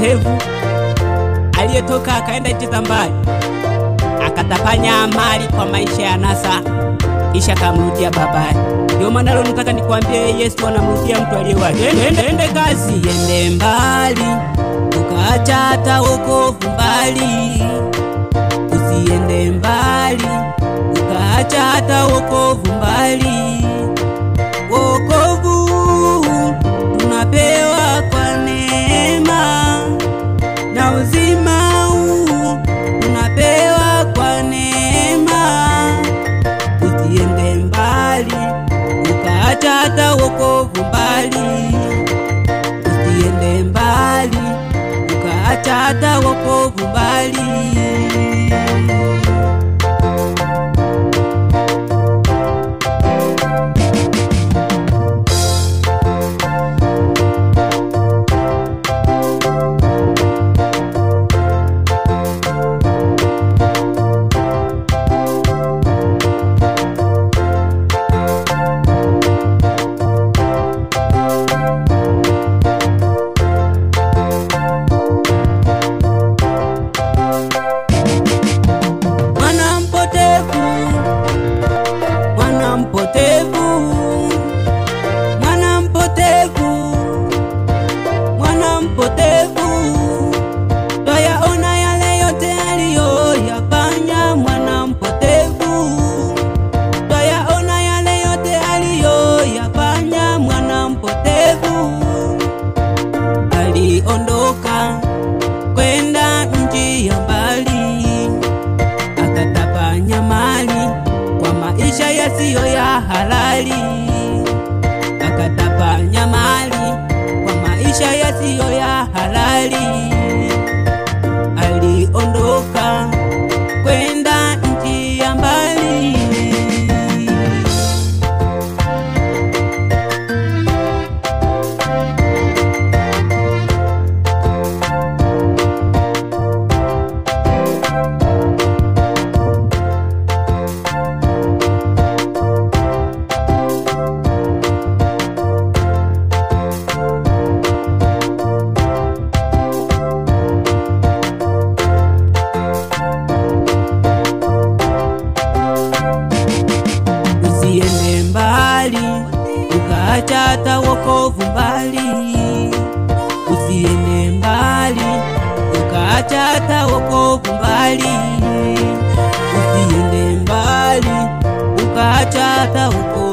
mpotevu aliyetoka akaenda nchi za mbali, akatapanya mali kwa maisha ya nasa, kisha kamrudia babaye. Ndio maana leo nataka nikwambie Yesu anamrudia mtu aliyewahi. Ende kazi, ende mbali, ukaacha hata wokovu mbali. Usiende mbali, ukaacha hata wokovu mbali. Wokovu tunapewa kwa neema, na uzima huu tunapewa kwa neema. Usiende mbali, ukaacha hata wokovu mbali. Usiende mbali, ukaacha hata wokovu mbali. Aliondoka kwenda nchi ya mbali, akatapanya mali kwa maisha yasiyo ya halali. Akatapanya mali kwa maisha yasiyo ya halali. Aliondoka kwenda nchi ya mbali. Usiende mbali, ukaacha hata wokovu mbali. Usiende mbali, ukaacha hata wokovu mbali. Usiende mbali, ukaacha hata wokovu